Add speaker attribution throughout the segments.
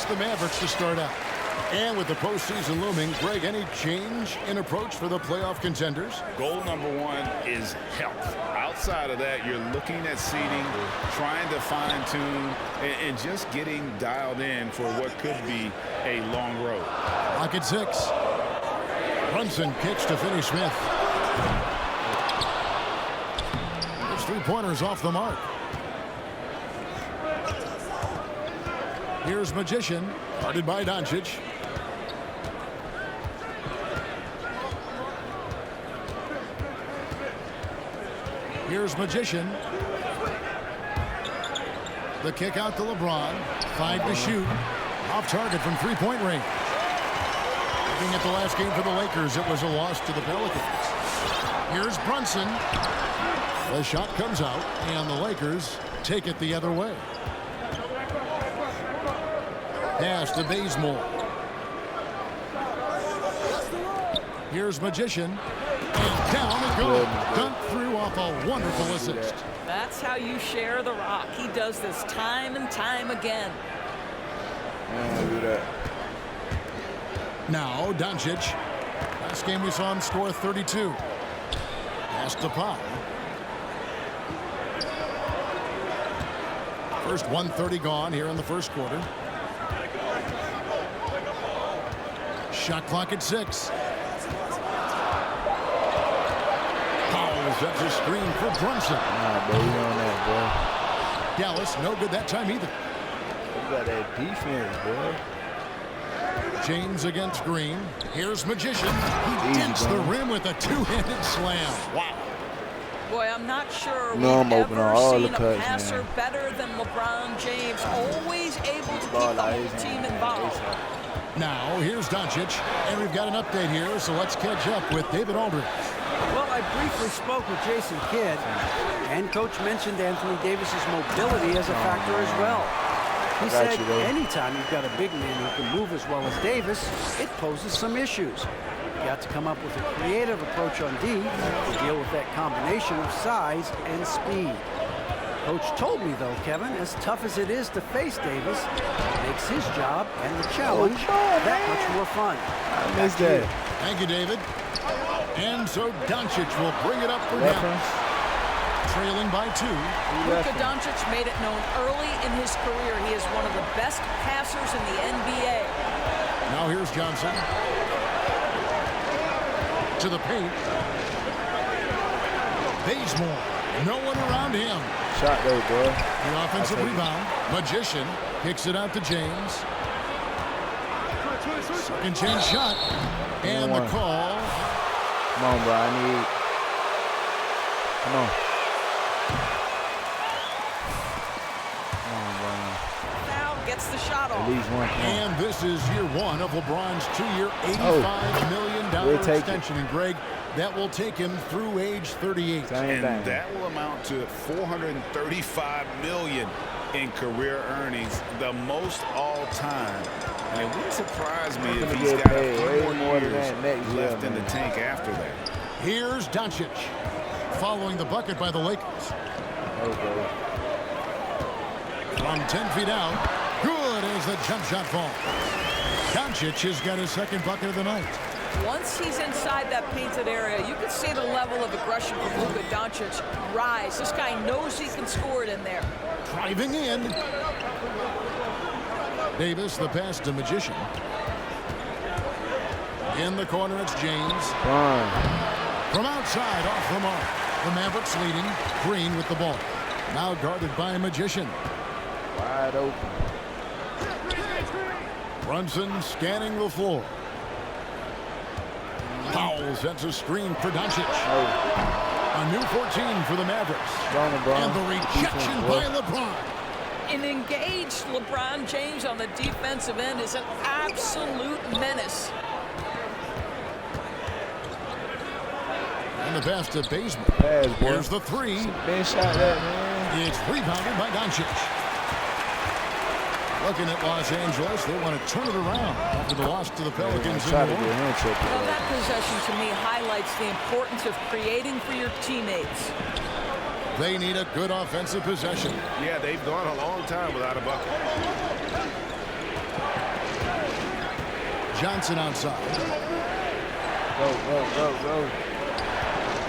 Speaker 1: against the Mavericks to start out. And with the postseason looming, Greg, any change in approach for the playoff contenders?
Speaker 2: Goal number one is health. Outside of that, you're looking at seeding, trying to fine-tune, and just getting dialed in for what could be a long road.
Speaker 1: Lock at 6. Brunson kicks to Finney Smith. There's 3-pointers off the mark. Here's Magician, guarded by Doncic. Here's Magician. The kick out to LeBron. 5 to shoot. Off target from 3-point range. Looking at the last game for the Lakers, it was a loss to the Pelicans. Here's Brunson. The shot comes out, and the Lakers take it the other way. Pass to Bazemore. Here's Magician. And down it goes. Dunked through off a wonderful assist.
Speaker 3: That's how you share the rock. He does this time and time again.
Speaker 4: Do that.
Speaker 1: Now Doncic. Last game we saw him score 32. Pass to Powell. First 1:30 gone here in the first quarter. Shot clock at 6. Powell sets a screen for Brunson.
Speaker 4: Nah, bro, you on that, bro.
Speaker 1: Dallas, no good that time either.
Speaker 4: You got that defense, bro.
Speaker 1: James against Green. Here's Magician. He dents the rim with a two-handed slam. Wow.
Speaker 3: Boy, I'm not sure
Speaker 4: No, I'm
Speaker 3: we've
Speaker 4: open
Speaker 3: ever
Speaker 4: on all the
Speaker 3: seen a
Speaker 4: cuts,
Speaker 3: passer
Speaker 4: man.
Speaker 3: better than LeBron James. Always able to keep the whole team involved.
Speaker 1: Now, here's Doncic, and we've got an update here, so let's catch up with David Aldridge.
Speaker 5: Well, I briefly spoke with Jason Kidd, and Coach mentioned Anthony Davis's mobility as a factor as well. He said anytime you've got a big man who can move as well as Davis, it poses some issues. You got to come up with a creative approach on D to deal with that combination of size and speed. Coach told me, though, Kevin, as tough as it is to face Davis, it makes his job and the challenge that much more fun.
Speaker 4: I missed that.
Speaker 1: Thank you, David. And so Doncic will bring it up for Dallas. Trailing by 2.
Speaker 3: Luka Doncic made it known early in his career he is one of the best passers in the NBA.
Speaker 1: Now here's Johnson. To the paint. Bazemore. No one around him.
Speaker 4: Shot though, bro.
Speaker 1: The offensive rebound. Magician kicks it out to James. Second chance shot. And the call.
Speaker 4: Come on, bro. I need. Come on.
Speaker 3: Gets the shot off.
Speaker 4: At least one.
Speaker 1: And this is year 1 of LeBron's 2-year, $85 million extension. And Greg, that will take him through age 38.
Speaker 2: And that will amount to $435 million in career earnings, the most all time. And it wouldn't surprise me if he's got a few more years left in the tank after that.
Speaker 1: Here's Doncic, following the bucket by the Lakers. From 10 feet out. Good as the jump shot falls. Doncic has got his second bucket of the night.
Speaker 3: Once he's inside that painted area, you can see the level of aggression from Luka Doncic rise. This guy knows he can score it in there.
Speaker 1: Driving in. Davis, the pass to Magician. In the corner, it's James. From outside, off the mark. The Mavericks leading. Green with the ball. Now guarded by Magician.
Speaker 4: Wide open. Brunson
Speaker 1: scanning the floor. Powell sets a screen for Doncic. A new 14 for the Mavericks. And the rejection by LeBron.
Speaker 3: An engaged LeBron James on the defensive end is an absolute menace.
Speaker 1: And the pass to Bazemore. Here's the 3.
Speaker 4: Shot that, man.
Speaker 1: It's rebounded by Doncic. Looking at Los Angeles, they want to turn it around after the loss to the Pelicans.
Speaker 3: Well, that possession to me highlights the importance of creating for your teammates.
Speaker 1: They need a good offensive possession.
Speaker 2: Yeah, they've gone a long time without a bucket.
Speaker 1: Johnson outside.
Speaker 4: Go.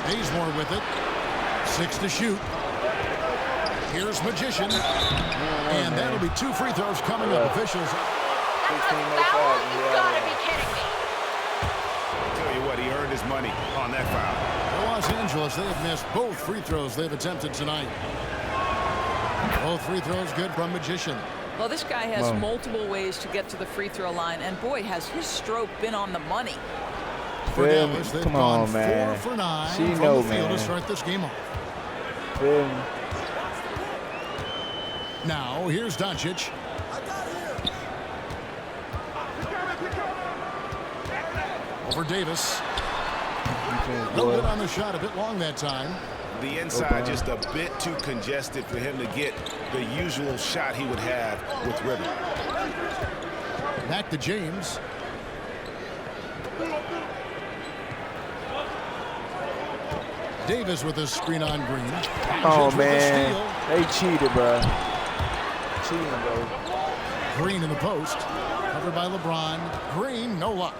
Speaker 1: Bazemore with it. 6 to shoot. Here's Magician. And that'll be 2 free throws coming up. Officials.
Speaker 6: That's a foul? You gotta be kidding me.
Speaker 2: Tell you what, he earned his money on that foul.
Speaker 1: Los Angeles, they have missed both free throws they've attempted tonight. Both free throws good from Magician.
Speaker 3: Well, this guy has multiple ways to get to the free throw line, and boy, has his stroke been on the money.
Speaker 1: For Dallas, they've
Speaker 4: Come
Speaker 1: gone
Speaker 4: on, man.
Speaker 1: 4 for 9
Speaker 4: She
Speaker 1: from
Speaker 4: know,
Speaker 1: the field
Speaker 4: man.
Speaker 1: to start this game off.
Speaker 4: Feel me?
Speaker 1: Now, here's Doncic. Over Davis. A little bit on the shot, a bit long that time.
Speaker 2: The inside just a bit too congested for him to get the usual shot he would have with rhythm.
Speaker 1: Back to James. Davis with a screen on Green.
Speaker 4: Oh,
Speaker 1: With the
Speaker 4: man.
Speaker 1: steal.
Speaker 4: They cheated, bro. Cheating, bro.
Speaker 1: Green in the post. Covered by LeBron. Green, no luck.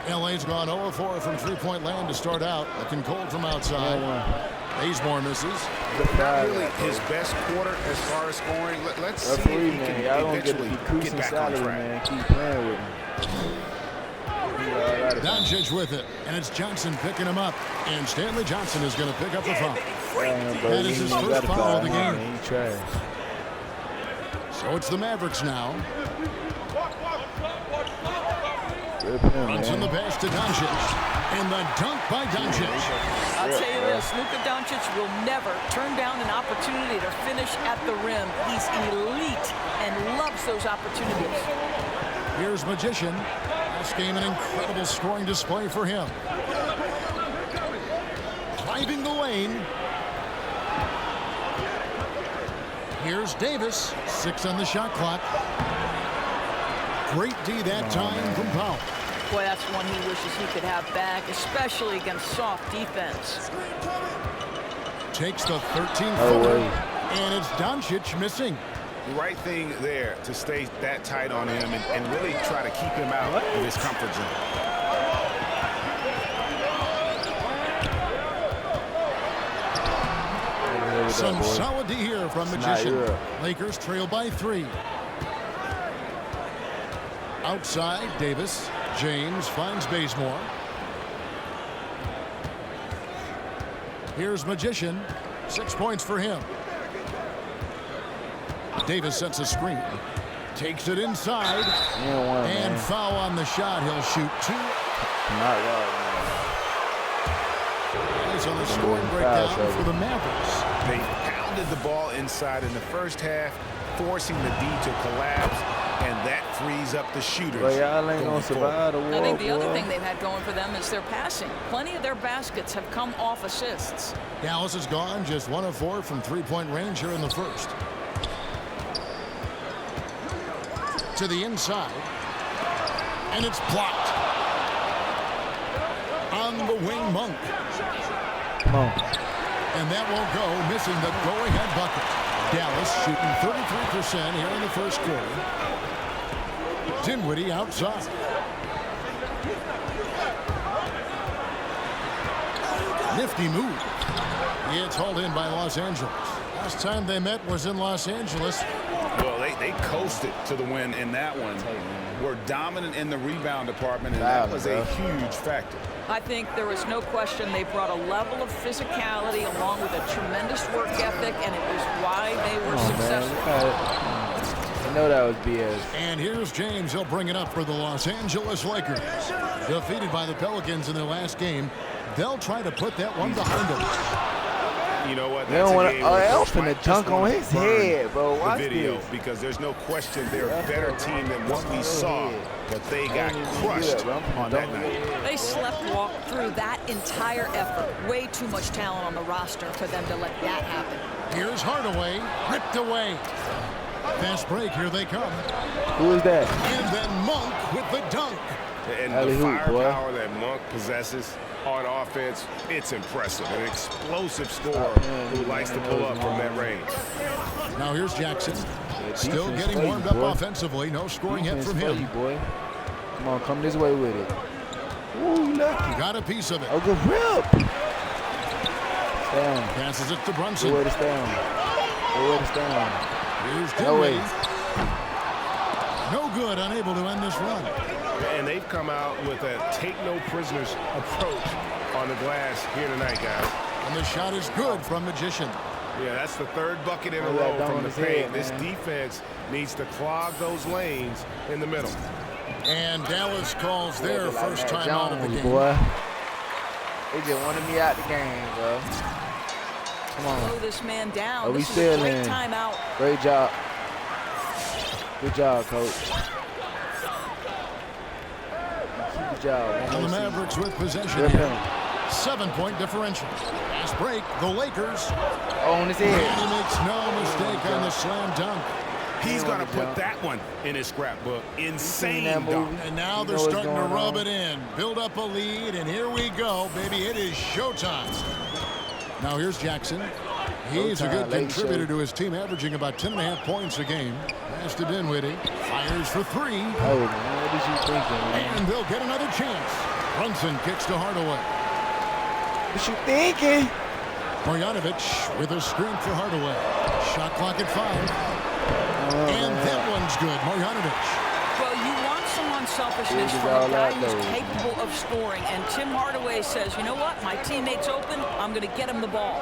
Speaker 1: LA's gone 0-4 from three-point land to start out. Looking cold from outside. Bazemore misses.
Speaker 2: Not really his best quarter as far as scoring. Let's see if
Speaker 4: Referee,
Speaker 2: he
Speaker 4: man,
Speaker 2: can
Speaker 4: y'all don't get
Speaker 2: eventually
Speaker 4: decreasing
Speaker 2: get back on
Speaker 4: salary,
Speaker 2: track.
Speaker 4: man. Keep playing with me.
Speaker 1: Doncic with it, and it's Johnson picking him up. And Stanley Johnson is going to pick up the foul. That is his first foul of the game.
Speaker 4: He trash.
Speaker 1: So it's the Mavericks now.
Speaker 4: Good for him,
Speaker 1: Runs in the
Speaker 4: man.
Speaker 1: pass to Doncic. And the dunk by Doncic.
Speaker 3: I'll tell you this, Luka Doncic will never turn down an opportunity to finish at the rim. He's elite and loves those opportunities.
Speaker 1: Here's Magician. This game an incredible scoring display for him. Driving the lane. Here's Davis. 6 on the shot clock. Great D that time from Powell.
Speaker 3: Boy, that's one he wishes he could have back, especially against soft defense.
Speaker 1: Takes the 13
Speaker 4: Oh,
Speaker 1: footer.
Speaker 4: wait.
Speaker 1: And it's Doncic missing.
Speaker 2: Right thing there to stay that tight on him and really try to keep him out of his comfort zone.
Speaker 1: Some solid D here from Magician.
Speaker 4: Europe.
Speaker 1: Lakers trail by 3. Outside, Davis. James finds Bazemore. Here's Magician. 6 points for him. Davis sets a screen. Takes it inside. And foul on the shot. He'll shoot 2.
Speaker 4: Not right,
Speaker 1: He's on the scoring breakdown for the Mavericks.
Speaker 2: They pounded the ball inside in the first half, forcing the D to collapse, and that frees up the shooters.
Speaker 4: But y'all ain't
Speaker 2: going
Speaker 4: gonna survive the war.
Speaker 3: I think the other thing they've had going for them is their passing. Plenty of their baskets have come off assists.
Speaker 1: Dallas is gone just 1 of 4 from three-point range here in the first. To the inside. And it's blocked. On the wing, Monk.
Speaker 4: Come on.
Speaker 1: And that won't go, missing the go-ahead bucket. Dallas shooting 33% here in the first quarter. Dinwiddie outside. Nifty move. It's hauled in by Los Angeles. Last time they met was in Los Angeles.
Speaker 2: Well, they coasted to the win in that one. Were dominant in the rebound department, and that was a huge factor.
Speaker 3: I think there was no question they brought a level of physicality along with a tremendous work ethic, and it was why they were successful.
Speaker 4: I know that was BS.
Speaker 1: And here's James. He'll bring it up for the Los Angeles Lakers. Defeated by the Pelicans in their last game, they'll try to put that one behind them.
Speaker 2: You know what?
Speaker 4: They don't want to. Oh,
Speaker 2: they
Speaker 4: Elf finna dunk on his head, bro.
Speaker 2: The
Speaker 4: Watch
Speaker 2: video,
Speaker 4: this.
Speaker 2: because there's no question they're a better team than what we saw, but they got crushed on that night.
Speaker 3: They slept-walk through that entire effort. Way too much talent on the roster for them to let that happen.
Speaker 1: Here's Hardaway, ripped away. Fast break, here they come.
Speaker 4: Who is that?
Speaker 1: And then Monk with the dunk.
Speaker 2: And the
Speaker 4: Alley-oop,
Speaker 2: firepower that Monk possesses on offense, it's impressive. An explosive scorer who likes to pull up from that range.
Speaker 1: Now here's Jackson. Still getting warmed up offensively. No scoring hit from him.
Speaker 4: Boy. Come on, come this way with it. Ooh, lucky.
Speaker 1: Got a piece of it.
Speaker 4: Oh, good rip. Stay on.
Speaker 1: Passes it to Brunson.
Speaker 4: Good way to stay on. Good way to stay on.
Speaker 1: Here's Dinwiddie. No good, unable to end this run.
Speaker 7: And they've come out with a take-no-prisoners approach on the glass here tonight, guys.
Speaker 1: And the shot is good from Magician.
Speaker 7: Yeah, that's the third bucket in a row from the paint. This defense needs to clog those lanes in the middle.
Speaker 1: And Dallas calls their first time out of the game.
Speaker 4: Boy. They just wanted me out the game, bro. Come on.
Speaker 3: Slow this man down.
Speaker 4: Oh, we
Speaker 3: this is
Speaker 4: still
Speaker 3: a great
Speaker 4: in.
Speaker 3: timeout.
Speaker 4: Great job. Good job, coach. Good job.
Speaker 1: And the Mavericks with possession here. 7-point differential. Last break, the Lakers.
Speaker 4: On his head.
Speaker 1: And he makes no mistake on the slam dunk.
Speaker 7: He's going to put that one in his scrapbook. Insane dunk.
Speaker 1: And now they're starting to rub it in. Build up a lead, and here we go, baby. It is showtime. Now here's Jackson. He's a good contributor to his team, averaging about 10.5 points a game. Pass to Dinwiddie. Fires for three.
Speaker 4: Oh, man, what is you thinking, man?
Speaker 1: And they'll get another chance. Brunson kicks to Hardaway.
Speaker 4: What you thinking?
Speaker 1: Marjanovic with a screen for Hardaway. Shot clock at 5. And that one's good. Marjanovic.
Speaker 3: Well, you want some unselfishness from a guy who's capable of scoring. And Tim Hardaway says, you know what? My teammate's open. I'm going to get him the ball.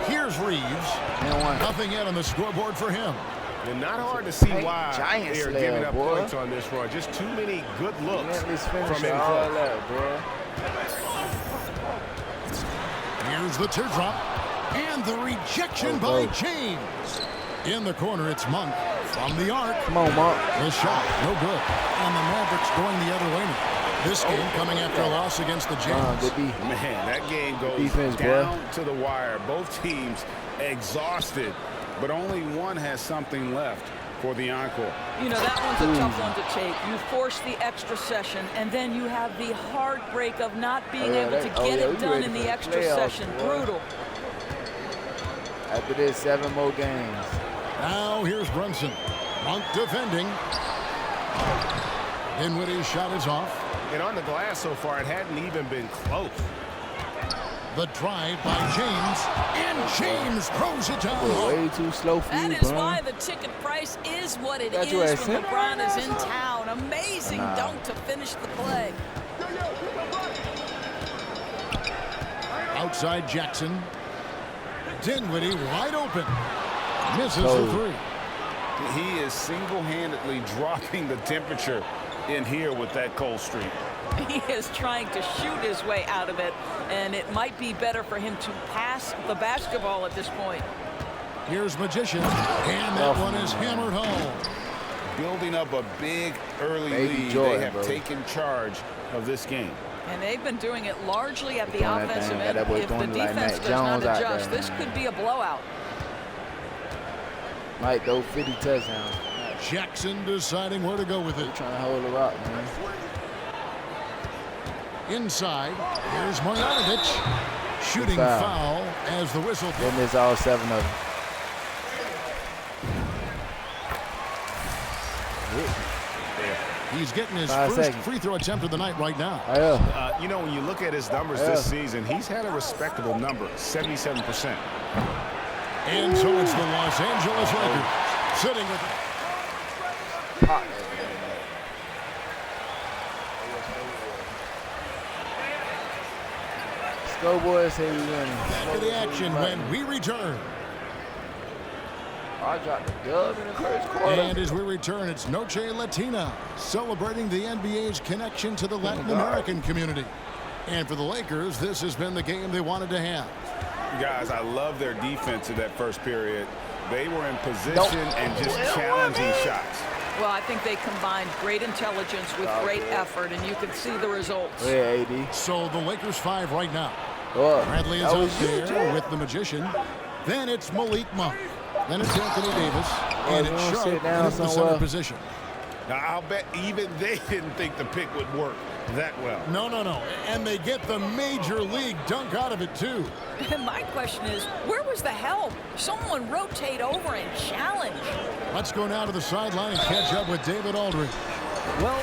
Speaker 1: Here's Reeves. Nothing yet on the scoreboard for him.
Speaker 7: And not hard to see why they are giving up points on this run. Just too many good looks from in close.
Speaker 1: Here's the teardrop. And the rejection by James. In the corner, it's Monk from the arc.
Speaker 4: Come on, Monk.
Speaker 1: The shot, no good. And the Mavericks going the other way now. This game coming after a loss against the Jazz.
Speaker 7: Man, that game goes down to the wire. Both teams exhausted, but only one has something left for the encore.
Speaker 3: You know, that one's a tough one to take. You force the extra session, and then you have the heartbreak of not being able to get it done in the extra session. Brutal.
Speaker 4: After this, 7 more games.
Speaker 1: Now here's Brunson. Monk defending. Dinwiddie's shot is off.
Speaker 7: And on the glass so far, it hadn't even been close.
Speaker 1: The drive by James. And James throws it down.
Speaker 4: Way too slow for you,
Speaker 3: That is why the ticket price is what it is when LeBron is in town. Amazing dunk to finish the play.
Speaker 1: Outside Jackson. Dinwiddie wide open. Misses the three.
Speaker 2: He is single-handedly dropping the temperature in here with that cold streak.
Speaker 3: He is trying to shoot his way out of it, and it might be better for him to pass the basketball at this point.
Speaker 1: Here's Magician, and that one is hammered home.
Speaker 2: Building up a big early lead. They have taken charge of this game.
Speaker 3: And they've been doing it largely at the offensive end. If the defense does not adjust, this could be a blowout.
Speaker 4: Might go 50 touchdowns.
Speaker 1: Jackson deciding where to go with it.
Speaker 4: Trying to hold it up, man.
Speaker 1: Inside, here's Marjanovic. Shooting foul as the whistle.
Speaker 4: They miss all 7 of them.
Speaker 1: He's getting his first free throw attempt of the night right now.
Speaker 7: You know, when you look at his numbers this season, he's had a respectable number, 77%.
Speaker 1: And so it's the Los Angeles Lakers sitting with it.
Speaker 4: Go boys, say we winning.
Speaker 1: Back to the action when we return.
Speaker 4: I dropped the dub in the first quarter.
Speaker 1: And as we return, it's Noche Latina, celebrating the NBA's connection to the Latin American community. And for the Lakers, this has been the game they wanted to have.
Speaker 2: Guys, I love their defense in that first period. They were in position and just challenging shots.
Speaker 3: Well, I think they combined great intelligence with great effort, and you can see the results.
Speaker 4: Yeah, AD.
Speaker 1: So the Lakers 5 right now.
Speaker 4: Oh,
Speaker 1: Bradley is out there with the Magician. Then it's Malik Monk. Then it's Anthony Davis. And it's Sharp in the center position.
Speaker 7: Now, I'll bet even they didn't think the pick would work that well.
Speaker 1: No. And they get the major league dunk out of it, too.
Speaker 3: My question is, where was the help? Someone rotate over and challenge.
Speaker 1: Let's go now to the sideline and catch up with David Aldridge.
Speaker 5: Well,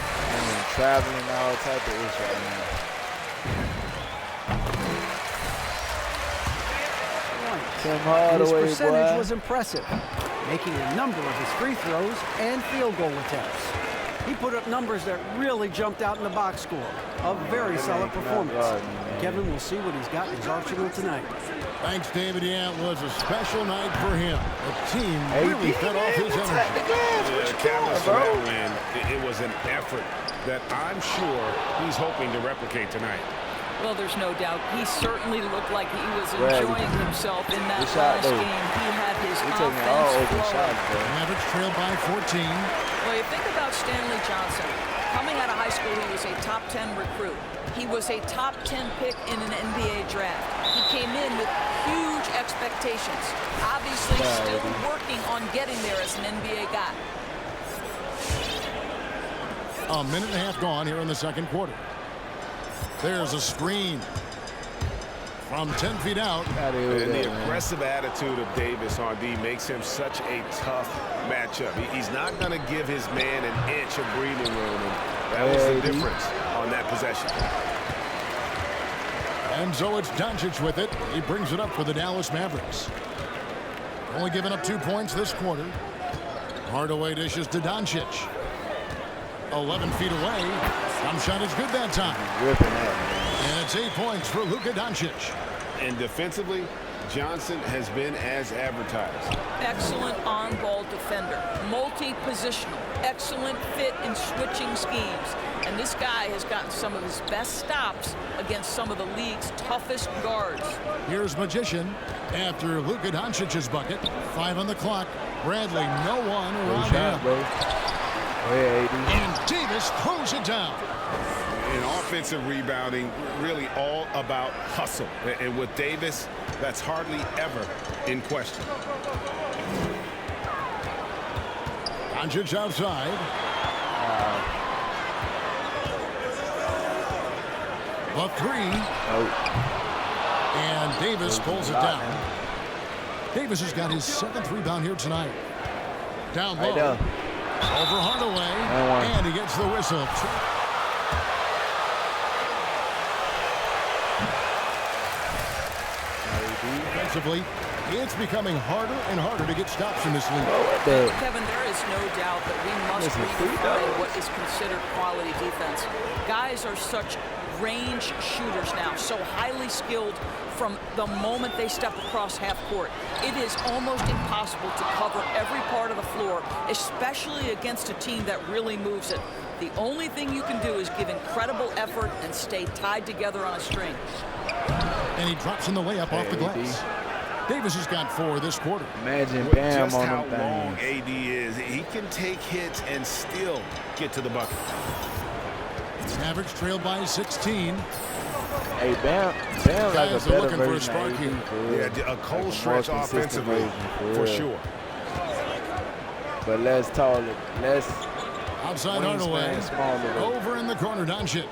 Speaker 4: traveling and all type of issues right now.
Speaker 5: His percentage was impressive, making a number of his free throws and field goal attempts. He put up numbers that really jumped out in the box score. A very solid performance. Kevin will see what he's got in his arsenal tonight.
Speaker 1: Thanks, David. Yeah, it was a special night for him. The team really fed off his energy.
Speaker 7: Catalyst for that win, it was an effort that I'm sure he's hoping to replicate tonight.
Speaker 3: Well, there's no doubt. He certainly looked like he was enjoying himself in that last game. He had his offense flowing.
Speaker 1: Mavericks trailed by 14.
Speaker 3: Well, you think about Stanley Johnson. Coming out of high school, he was a top 10 recruit. He was a top 10 pick in an NBA draft. He came in with huge expectations. Obviously, still working on getting there as an NBA guy.
Speaker 1: A minute and a half gone here in the second quarter. There's a screen from 10 feet out.
Speaker 7: And the aggressive attitude of Davis on D makes him such a tough matchup. He's not going to give his man an inch of breathing room. And that was the difference on that possession.
Speaker 1: And so it's Doncic with it. He brings it up for the Dallas Mavericks. Only giving up 2 points this quarter. Hardaway dishes to Doncic. 11 feet away. Jump shot is good that time. And it's 8 points for Luka Doncic.
Speaker 7: And defensively, Johnson has been as advertised.
Speaker 3: Excellent on-ball defender. Multi-positional. Excellent fit in switching schemes. And this guy has gotten some of his best stops against some of the league's toughest guards.
Speaker 1: Here's Magician after Luka Doncic's bucket. 5 on the clock. Bradley, no one around him. And Davis throws it down.
Speaker 7: In offensive rebounding, really all about hustle. And with Davis, that's hardly ever in question.
Speaker 1: Doncic outside. The three. And Davis pulls it down. Davis has got his 7th rebound here tonight. Down low. Over Hardaway. And he gets the whistle. Defensively, it's becoming harder and harder to get stops in this league.
Speaker 3: Kevin, there is no doubt that we must redefine what is considered quality defense. Guys are such range shooters now, so highly skilled from the moment they step across half court. It is almost impossible to cover every part of the floor, especially against a team that really moves it. The only thing you can do is give incredible effort and stay tied together on a string.
Speaker 1: And he drops in the layup off the glass. Davis has got 4 this quarter.
Speaker 4: Imagine Bam
Speaker 7: just
Speaker 4: on
Speaker 7: how
Speaker 4: them
Speaker 7: long
Speaker 4: things.
Speaker 7: AD is. He can take hits and still get to the bucket.
Speaker 1: Mavericks trailed by 16.
Speaker 4: Hey, Bam like a better
Speaker 1: looking for a
Speaker 4: version
Speaker 1: spark
Speaker 4: of
Speaker 1: here.
Speaker 4: AD,
Speaker 7: Yeah, a cold
Speaker 4: like
Speaker 7: stretch
Speaker 4: more consistent
Speaker 7: offensively,
Speaker 4: version,
Speaker 7: for
Speaker 4: real.
Speaker 7: sure.
Speaker 4: But less taller, less
Speaker 1: Outside
Speaker 4: wingspan,
Speaker 1: Hardaway.
Speaker 4: smaller.
Speaker 1: Over in the corner, Doncic.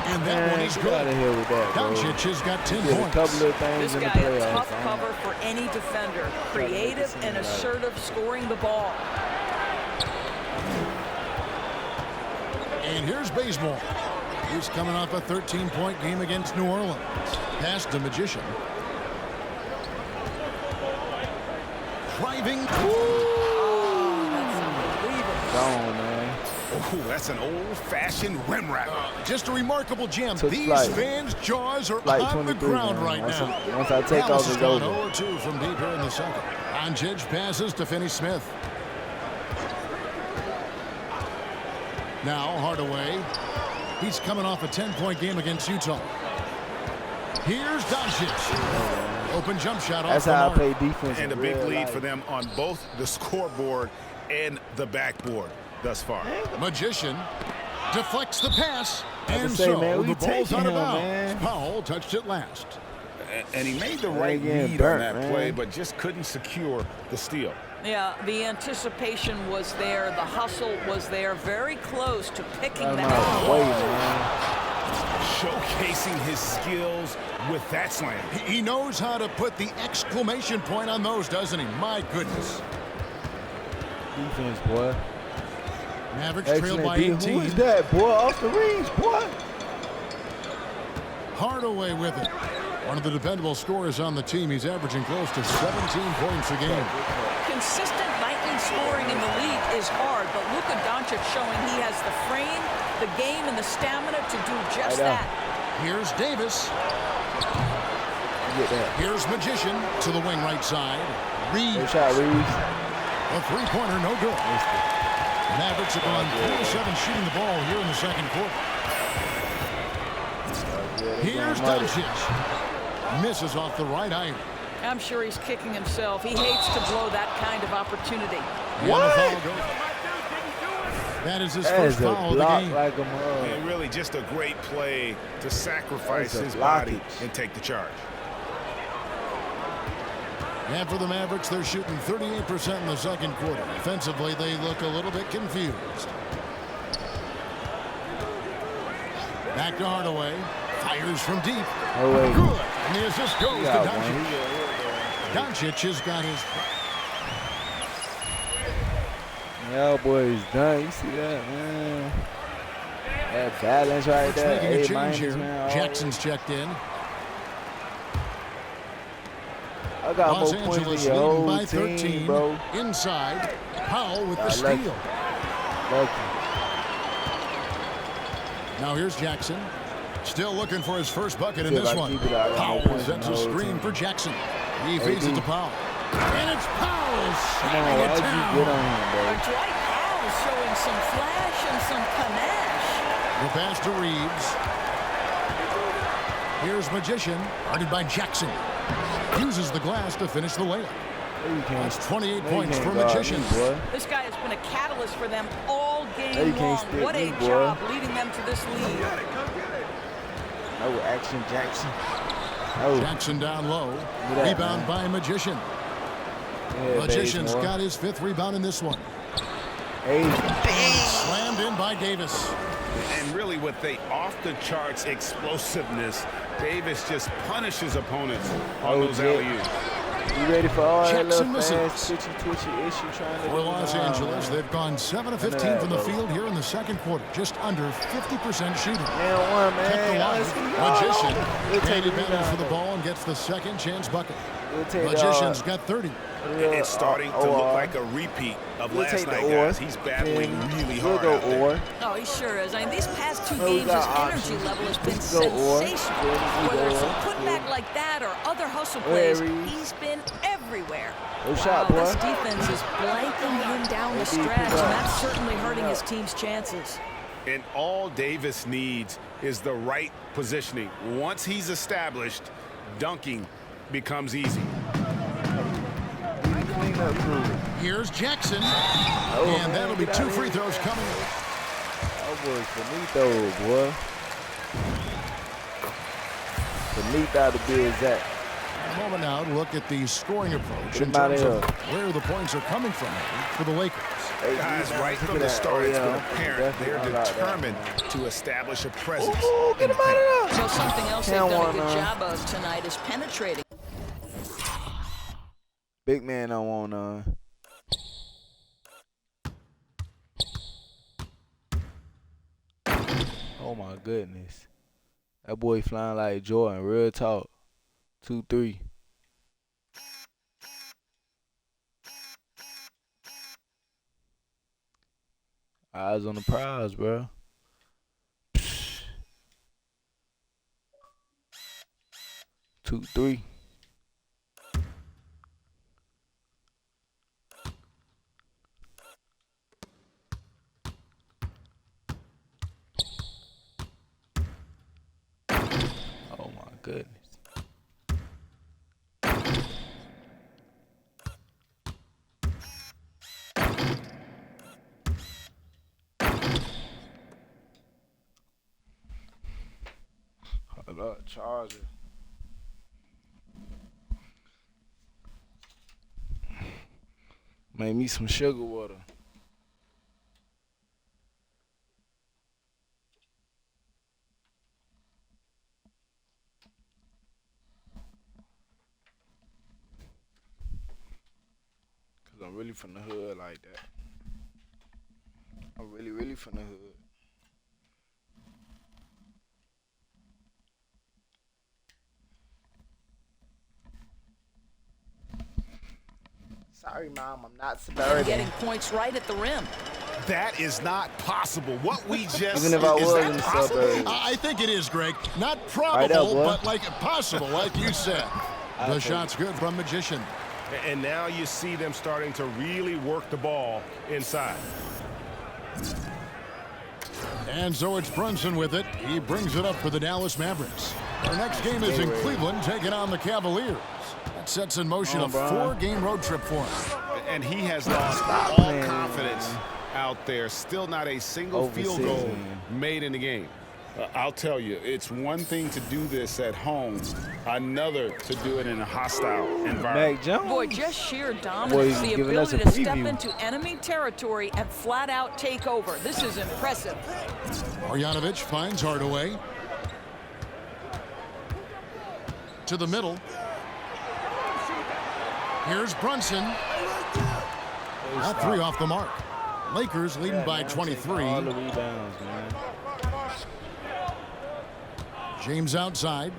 Speaker 1: And that one is
Speaker 4: Get out of
Speaker 1: good.
Speaker 4: here with that, bro.
Speaker 1: Doncic has got 10
Speaker 4: Did a
Speaker 1: points.
Speaker 4: couple of things
Speaker 3: This
Speaker 4: in the
Speaker 3: guy, a
Speaker 4: playoffs.
Speaker 3: tough cover for any defender. Creative and assertive scoring the ball.
Speaker 1: And here's Bazemore. He's coming off a 13-point game against New Orleans. Past the Magician. Driving.
Speaker 4: Gone, man.
Speaker 7: Oh, that's an old-fashioned rim wrap.
Speaker 1: Just a remarkable jam.
Speaker 4: Took
Speaker 1: These
Speaker 4: flight.
Speaker 1: fans' jaws are
Speaker 4: Flight
Speaker 1: on the
Speaker 4: 23,
Speaker 1: ground
Speaker 4: man.
Speaker 1: right now.
Speaker 4: Once I take
Speaker 1: Dallas
Speaker 4: off,
Speaker 1: has
Speaker 4: it's
Speaker 1: gone
Speaker 4: over.
Speaker 1: 0-2 from deep here in the second. Doncic passes to Finney-Smith. Now Hardaway. He's coming off a 10-point game against Utah. Here's Doncic. Open jump shot off
Speaker 4: That's
Speaker 1: the
Speaker 4: how I
Speaker 1: mark.
Speaker 4: play defense.
Speaker 7: And a
Speaker 4: in
Speaker 7: big
Speaker 4: real
Speaker 7: lead
Speaker 4: life.
Speaker 7: for them on both the scoreboard and the backboard thus far.
Speaker 1: Magician deflects the pass. And
Speaker 4: say,
Speaker 1: so
Speaker 4: man, we
Speaker 1: the ball's
Speaker 4: taking
Speaker 1: out of
Speaker 4: him,
Speaker 1: bounds.
Speaker 4: man.
Speaker 1: Powell touched it last.
Speaker 7: And he made the right
Speaker 4: getting
Speaker 7: read
Speaker 4: burnt,
Speaker 7: on that
Speaker 4: man.
Speaker 7: play, but just couldn't secure the steal.
Speaker 3: Yeah, the anticipation was there. The hustle was there. Very close to picking
Speaker 4: Out of
Speaker 3: that
Speaker 4: my
Speaker 3: up.
Speaker 4: way, man.
Speaker 2: Showcasing his skills with that slam.
Speaker 1: He knows how to put the exclamation point on those, doesn't he? My goodness.
Speaker 4: Defense, boy.
Speaker 1: Mavericks trailed by 18.
Speaker 4: Who is that, boy? Off the rings, boy.
Speaker 1: Hardaway with it. One of the dependable scorers on the team. He's averaging close to 17 points a game.
Speaker 3: Consistent nightly scoring in the league is hard, but Luka Doncic showing he has the frame, the game, and the stamina to do just that.
Speaker 1: Here's Davis. Here's Magician to the wing right side. Reeves.
Speaker 4: Good shot, Reeves.
Speaker 1: A three-pointer, no good. Mavericks have gone 3-7 shooting the ball here in the second quarter. Here's Doncic. Misses off the right iron.
Speaker 3: I'm sure he's kicking himself. He hates to blow that kind of opportunity.
Speaker 1: What? That is his first foul of the game.
Speaker 2: And really just a great play to sacrifice his body and take the charge.
Speaker 1: And for the Mavericks, they're shooting 38% in the second quarter. Offensively, they look a little bit confused. Back to Hardaway. Fires from deep. Good. And the assist goes to Doncic. Doncic has got his...
Speaker 4: Yeah, boy, he's done. You see that, man? That balance right there.
Speaker 1: Making a change
Speaker 4: minus,
Speaker 1: here.
Speaker 4: Man.
Speaker 1: Jackson's checked in.
Speaker 4: I got
Speaker 1: Los
Speaker 4: more points
Speaker 1: Angeles
Speaker 4: than your
Speaker 1: leading
Speaker 4: whole
Speaker 1: by
Speaker 4: team,
Speaker 1: 13.
Speaker 4: bro.
Speaker 1: Inside. Powell with the steal.
Speaker 4: Lucky.
Speaker 1: Now here's Jackson. Still looking for his first bucket in this one. Powell sends a screen for Jackson. He feeds it to Powell. And it's Powell slamming it down.
Speaker 3: Dwight Powell showing some flash and some panache.
Speaker 1: The pass to Reeves. Here's Magician, guarded by Jackson. Uses the glass to finish the layup. That's 28 points for Magician.
Speaker 3: This guy has been a catalyst for them all game long. What a job leading them to this lead.
Speaker 4: No action, Jackson.
Speaker 1: Jackson down low. Rebound by Magician. Magician's got his fifth rebound in this one. Slammed in by Davis.
Speaker 2: And really with the off-the-charts explosiveness, Davis just punishes opponents on those alley-oops.
Speaker 4: You ready for all that
Speaker 1: Jackson
Speaker 4: little fast,
Speaker 1: misses.
Speaker 4: twitchy issue trying to
Speaker 1: For Los Angeles, they've gone 7 of 15 from the field here in the second quarter. Just under 50% shooting.
Speaker 4: Man,
Speaker 1: Magician can't advantage for the ball and gets the second chance bucket. Magician's got 30.
Speaker 2: It's starting to look like a repeat of last night, guys. He's battling really hard out there.
Speaker 3: Oh, he sure is. I mean, these past two games, his energy level has been sensational. Whether it's a putback like that or other hustle plays, he's been everywhere. Wow, this defense is blanking him down the stretch, and that's certainly hurting his team's chances.
Speaker 2: And all Davis needs is the right positioning. Once he's established, dunking becomes easy.
Speaker 1: Here's Jackson. And that'll be 2 free throws coming.
Speaker 4: That was Finito, boy. Finito to be exact.
Speaker 1: A moment now to look at the scoring approach in terms of where the points are coming from for the Lakers.
Speaker 2: Guys, right from the start, it's been apparent they're determined to establish a presence.
Speaker 4: Get him out of there.
Speaker 3: So something else they've done a good job of tonight is penetrating.
Speaker 4: Big man don't want none. Oh my goodness. That boy flying like Jordan, real talk. 2-3. Eyes on the prize, bro. 2-3. Oh my goodness. Hold up, charger. Make me some sugar water. I'm really from the hood like that. I'm really from the hood. Sorry, Mom, I'm not suburban.
Speaker 3: Getting points right at the rim.
Speaker 7: That is not possible. What we just
Speaker 4: Even if I was in the
Speaker 7: possible?
Speaker 4: suburbs.
Speaker 1: I think it is, Greg. Not probable, but like possible, like you said. The shot's good from Magician.
Speaker 7: And now you see them starting to really work the ball inside.
Speaker 1: And so it's Brunson with it. He brings it up for the Dallas Mavericks. Our next game is in Cleveland, taking on the Cavaliers. That sets in motion a 4-game road trip for him.
Speaker 7: And he has lost all confidence out there. Still not a single field goal made in the game. I'll tell you, it's one thing to do this at home, another to do it in a hostile environment.
Speaker 3: Boy, just sheer dominance, the ability to step into enemy territory and flat out take over. This is impressive.
Speaker 1: Marjanovic finds Hardaway. To the middle. Here's Brunson. That 3 off the mark. Lakers leading by 23.
Speaker 4: All the rebounds, man.
Speaker 1: James outside.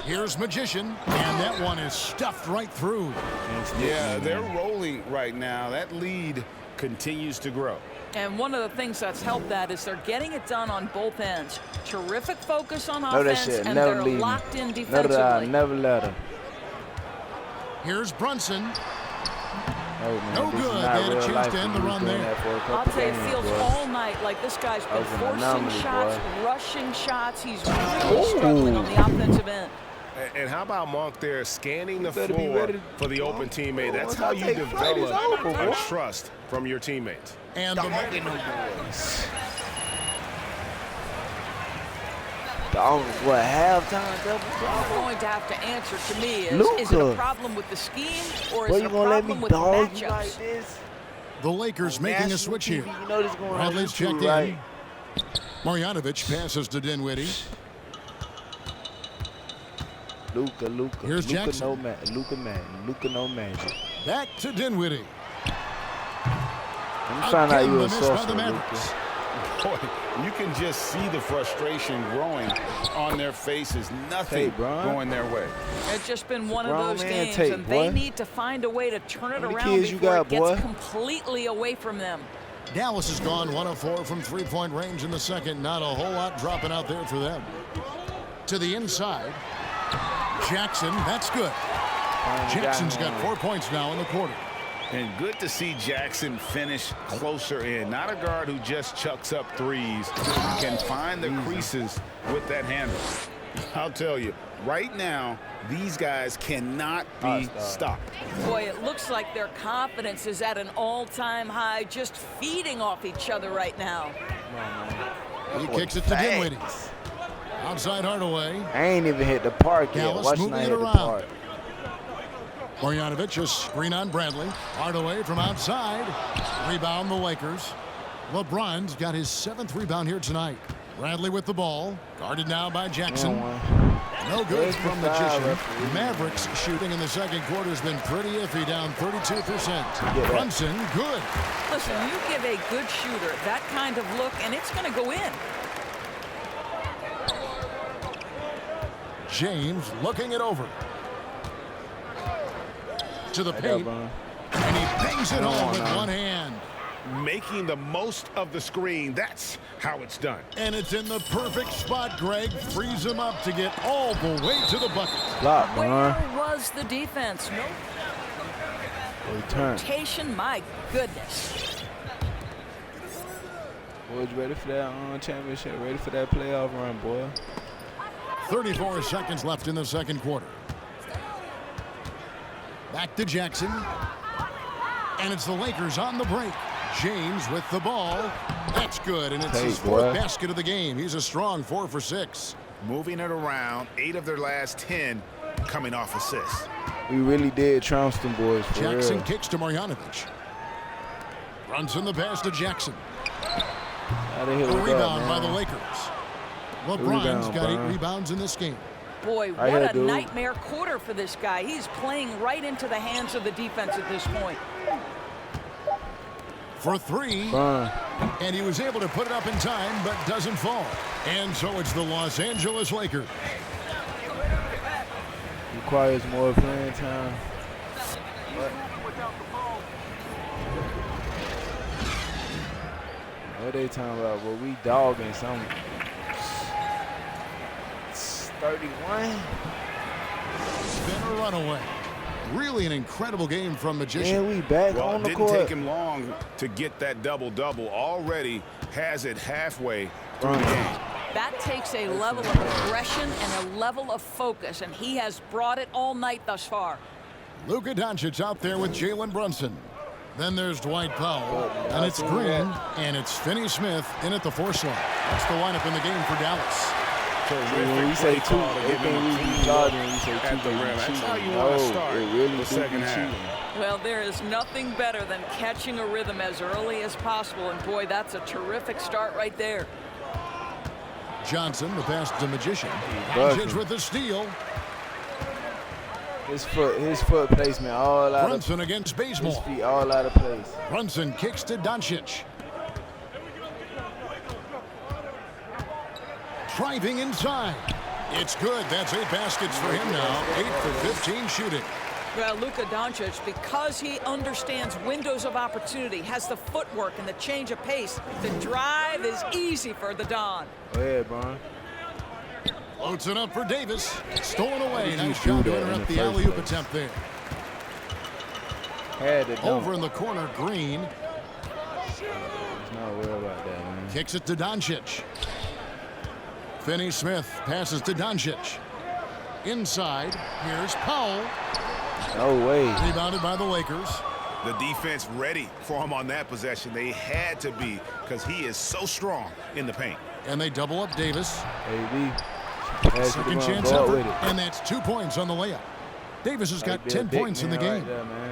Speaker 1: Here's Magician, and that one is stuffed right through.
Speaker 2: Yeah, they're rolling right now. That lead continues to grow.
Speaker 3: And one of the things that's helped that is they're getting it done on both ends. Terrific focus on offense, and they're locked in defensively.
Speaker 4: Never let her.
Speaker 1: Here's Brunson.
Speaker 4: No good. They had a chance to end the run there.
Speaker 3: I'll tell you, it feels all night like this guy's been forcing shots, rushing shots. He's really struggling on the offensive end.
Speaker 7: And how about Monk there scanning the floor for the open teammate? That's how you develop a trust from your teammates.
Speaker 1: And the
Speaker 4: what, halftime double?
Speaker 3: You're going to have to answer to me is it a problem with the scheme or is it a problem with the matchups?
Speaker 4: Like this?
Speaker 1: The Lakers making a switch here.
Speaker 4: You know this going
Speaker 1: Bradley's checked in. Marjanovic passes to Dinwiddie.
Speaker 4: Luka.
Speaker 1: Here's Jackson.
Speaker 4: Luka no magic.
Speaker 1: Back to Dinwiddie.
Speaker 4: Let me find out you a
Speaker 1: sorcerer,
Speaker 4: Luka.
Speaker 2: Boy, you can just see the frustration growing on their faces. Nothing going their way.
Speaker 3: It's just been one of those games, and they need to find a way to turn it around before it gets completely away from them.
Speaker 1: Dallas has gone 1 of 4 from three-point range in the second. Not a whole lot dropping out there for them. To the inside. Jackson, that's good. Jackson's got 4 points now in the quarter.
Speaker 2: And good to see Jackson finish closer in. Not a guard who just chucks up threes. Can find the creases with that handle. I'll tell you, right now, these guys cannot be stopped.
Speaker 3: Boy, it looks like their confidence is at an all-time high, just feeding off each other right now.
Speaker 1: He kicks it to Dinwiddie. Outside Hardaway.
Speaker 4: I ain't even hit the park yet.
Speaker 1: Watch moving it around. Marjanovic, a screen on Bradley. Hardaway from outside. Rebound the Lakers. LeBron's got his 7th rebound here tonight. Bradley with the ball. Guarded now by Jackson. No good from Magician. Mavericks shooting in the second quarter has been pretty iffy, down 32%. Brunson, good.
Speaker 3: Listen, you give a good shooter that kind of look, and it's going to go in.
Speaker 1: James looking it over. To the paint, and he bangs it home with one hand.
Speaker 7: Making the most of the screen. That's how it's done.
Speaker 1: And it's in the perfect spot, Greg. Frees him up to get all the way to the bucket.
Speaker 3: Where was the defense? No rotation, my goodness.
Speaker 4: Boys ready for that championship, ready for that playoff run, boy.
Speaker 1: 34 seconds left in the second quarter. Back to Jackson. And it's the Lakers on the break. James with the ball. That's good, and it's his 4th basket of the game. He's a strong 4 for 6.
Speaker 2: Moving it around, 8 of their last 10 coming off assists.
Speaker 4: We really did trounce them boys for
Speaker 1: Jackson
Speaker 4: real.
Speaker 1: kicks to Marjanovic. Brunson the pass to Jackson.
Speaker 4: The
Speaker 1: rebound by the Lakers. LeBron's got 8 rebounds in this game.
Speaker 3: Boy,
Speaker 4: Right
Speaker 3: what
Speaker 4: here,
Speaker 3: a
Speaker 4: dude.
Speaker 3: nightmare quarter for this guy. He's playing right into the hands of the defense at this point.
Speaker 1: For three. And he was able to put it up in time, but doesn't fall. And so it's the Los Angeles Lakers.
Speaker 4: Requires more playing time. What they talking about? Well, we dogging some 31.
Speaker 1: Spin a runaway. Really an incredible game from Magician.
Speaker 4: And we back
Speaker 2: Well,
Speaker 4: on
Speaker 2: it
Speaker 4: the
Speaker 2: didn't
Speaker 4: court.
Speaker 2: take him long to get that double-double. Already has it halfway through the game.
Speaker 3: That takes a level of aggression and a level of focus, and he has brought it all night thus far.
Speaker 1: Luka Doncic out there with Jalen Brunson. Then there's Dwight Powell, and it's Green, and it's Finney-Smith in at the 4 slot. That's the lineup in the game for Dallas.
Speaker 4: When you say two, they think we be guarding. When you say
Speaker 2: At the
Speaker 4: two,
Speaker 2: rim.
Speaker 4: they
Speaker 2: That's
Speaker 4: cheating.
Speaker 2: how you want to
Speaker 4: No,
Speaker 2: start
Speaker 4: it really
Speaker 2: the
Speaker 4: do
Speaker 2: second
Speaker 4: be
Speaker 2: half.
Speaker 4: cheating.
Speaker 3: Well, there is nothing better than catching a rhythm as early as possible, and boy, that's a terrific start right there.
Speaker 1: Johnson, the pass to Magician.
Speaker 4: Buzzing.
Speaker 1: Doncic with the steal.
Speaker 4: His foot placement all out of
Speaker 1: Brunson against
Speaker 4: his
Speaker 1: Bazemore.
Speaker 4: feet, all out of place.
Speaker 1: Brunson kicks to Doncic. Driving inside. It's good. That's 8 baskets for him now. 8 for 15 shooting.
Speaker 3: Well, Luka Doncic, because he understands windows of opportunity, has the footwork and the change of pace, the drive is easy for the Don.
Speaker 4: Go ahead, Bron.
Speaker 1: Floats it up for Davis. Stolen away.
Speaker 4: did you
Speaker 1: Nice
Speaker 4: do
Speaker 1: job to
Speaker 4: that in
Speaker 1: interrupt
Speaker 4: the
Speaker 1: the
Speaker 4: first
Speaker 1: alley-oop
Speaker 4: place?
Speaker 1: attempt there.
Speaker 4: Had to dunk.
Speaker 1: Over in the corner, Green.
Speaker 4: Let's not worry about that, man.
Speaker 1: Kicks it to Doncic. Finney-Smith passes to Doncic. Inside, here's Powell.
Speaker 4: No way.
Speaker 1: Rebounded by the Lakers.
Speaker 2: The defense ready for him on that possession. They had to be because he is so strong in the paint.
Speaker 1: And they double up Davis.
Speaker 4: AB.
Speaker 1: Second chance effort, and that's 2 points on the layup. Davis has got 10 points in the game.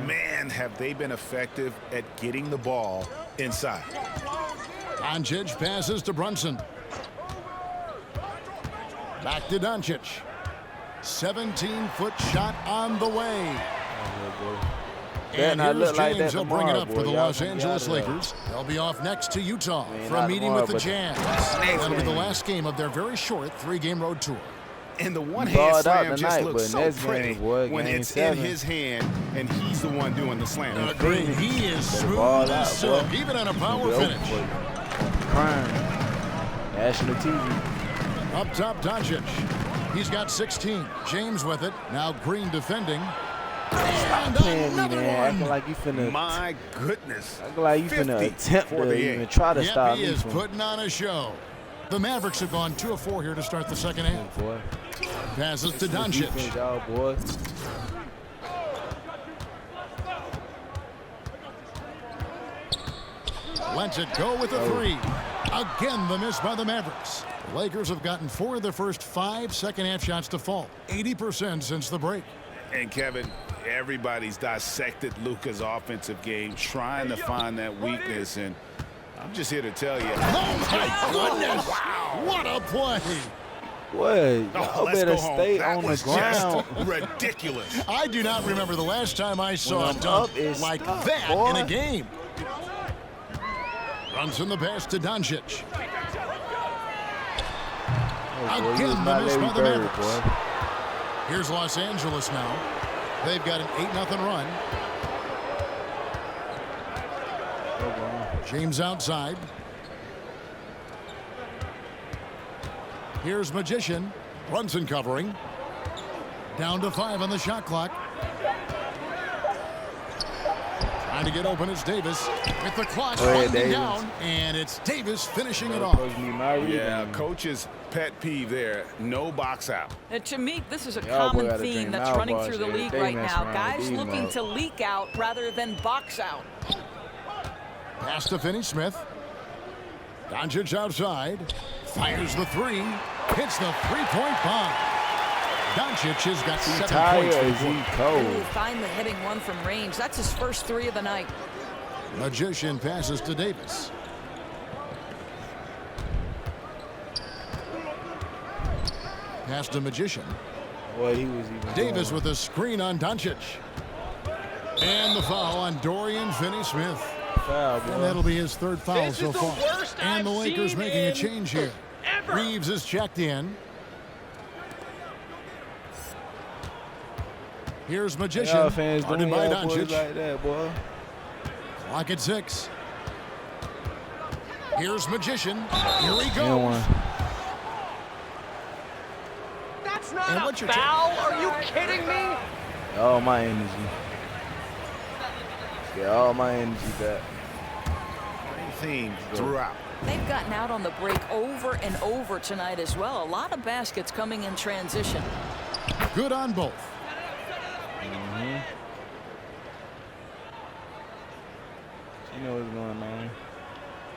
Speaker 2: Man, have they been effective at getting the ball inside.
Speaker 1: Doncic passes to Brunson. Back to Doncic. 17-foot shot on the way. And here's James. He'll bring it up for the Los Angeles Lakers. They'll be off next to Utah for a meeting with the Jazz. That'll be the last game of their very short 3-game road tour.
Speaker 2: And the one-hand slam just looks so pretty
Speaker 4: boy,
Speaker 2: when it's in his hand and he's the one doing the slam.
Speaker 1: Agreed. He is smooth as silk, even on a power finish.
Speaker 4: Crime. National TV.
Speaker 1: Up top, Doncic. He's got 16. James with it. Now Green defending. And
Speaker 4: Playing me,
Speaker 1: another
Speaker 4: man. Acting
Speaker 1: one.
Speaker 4: like you finna.
Speaker 2: My goodness.
Speaker 4: Acting like you finna
Speaker 2: 50
Speaker 4: attempt
Speaker 2: for
Speaker 4: to
Speaker 2: the
Speaker 4: even
Speaker 2: eight.
Speaker 4: try to
Speaker 1: Yep,
Speaker 4: stop
Speaker 1: he
Speaker 4: me
Speaker 1: is
Speaker 4: from.
Speaker 1: putting on a show. The Mavericks have gone 2 of 4 here to start the second half.
Speaker 4: Boy.
Speaker 1: Passes to Doncic.
Speaker 4: Defense, y'all, boy.
Speaker 1: Lets it go with a 3. Again, the miss by the Mavericks. The Lakers have gotten 4 of their first 5 second-half shots to fall. 80% since the break.
Speaker 2: And Kevin, everybody's dissected Luka's offensive game, trying to find that weakness. And I'm just here to tell you.
Speaker 1: Oh, my goodness.
Speaker 2: Wow.
Speaker 1: What a play.
Speaker 4: Boy,
Speaker 2: Oh,
Speaker 4: y'all
Speaker 2: let's
Speaker 4: better
Speaker 2: go home.
Speaker 4: stay
Speaker 2: That
Speaker 4: on the
Speaker 2: was
Speaker 4: ground.
Speaker 2: just ridiculous.
Speaker 1: I do not remember the last time I saw
Speaker 4: When
Speaker 1: a
Speaker 4: I'm
Speaker 1: dunk
Speaker 4: up, it's
Speaker 1: like
Speaker 4: tough,
Speaker 1: that
Speaker 4: boy.
Speaker 1: in a game. Runs in the pass to Doncic.
Speaker 4: Oh, boy, you was
Speaker 1: Again, the
Speaker 4: not
Speaker 1: miss by
Speaker 4: Larry
Speaker 1: the
Speaker 4: Bird,
Speaker 1: Mavericks.
Speaker 4: boy.
Speaker 1: Here's Los Angeles now. They've got an 8-0 run. James outside. Here's Magician. Brunson covering. Down to 5 on the shot clock. Trying to get open, it's Davis. With the clock winding down, and it's Davis finishing it off.
Speaker 2: Yeah, coach's pet peeve there. No box out.
Speaker 3: And to me, this is a
Speaker 4: Y'all boy
Speaker 3: common
Speaker 4: gotta
Speaker 3: theme
Speaker 4: drink
Speaker 3: that's running
Speaker 4: mouthwash
Speaker 3: through the
Speaker 4: every
Speaker 3: league
Speaker 4: day
Speaker 3: right
Speaker 4: messing
Speaker 3: now.
Speaker 4: around
Speaker 3: Guys
Speaker 4: with these
Speaker 3: looking
Speaker 4: mouths.
Speaker 3: to leak out rather than box out.
Speaker 1: Pass to Finney-Smith. Doncic outside. Fires the 3. Hits the 3-point bomb. Doncic has got 7 points for the
Speaker 4: Is he
Speaker 1: quarter.
Speaker 4: cold?
Speaker 3: Finally hitting one from range. That's his first 3 of the night.
Speaker 1: Magician passes to Davis. Pass to Magician.
Speaker 4: Boy, he was even
Speaker 1: Davis
Speaker 4: going.
Speaker 1: with a screen on Doncic. And the foul on Dorian Finney-Smith.
Speaker 4: Foul, boy.
Speaker 1: And that'll be his third foul
Speaker 8: This
Speaker 1: so
Speaker 8: is the
Speaker 1: far.
Speaker 8: worst
Speaker 1: And the
Speaker 8: I've
Speaker 1: Lakers
Speaker 8: seen
Speaker 1: making a
Speaker 8: in
Speaker 1: change here.
Speaker 8: ever.
Speaker 1: Reeves is checked in. Here's Magician.
Speaker 4: Y'all fans
Speaker 1: Guarded
Speaker 4: doing
Speaker 1: by
Speaker 4: y'all boys
Speaker 1: Doncic.
Speaker 4: like that, boy.
Speaker 1: Clock at 6. Here's Magician. Here he
Speaker 4: You
Speaker 1: goes.
Speaker 4: don't want.
Speaker 8: That's
Speaker 1: And
Speaker 8: not
Speaker 1: what's
Speaker 8: a
Speaker 1: your
Speaker 8: foul. Are you kidding me?
Speaker 4: All my energy. Get all my energy back.
Speaker 2: Theme throughout.
Speaker 3: They've gotten out on the break over and over tonight as well. A lot of baskets coming in transition.
Speaker 1: Good on both.
Speaker 4: You know what's going on.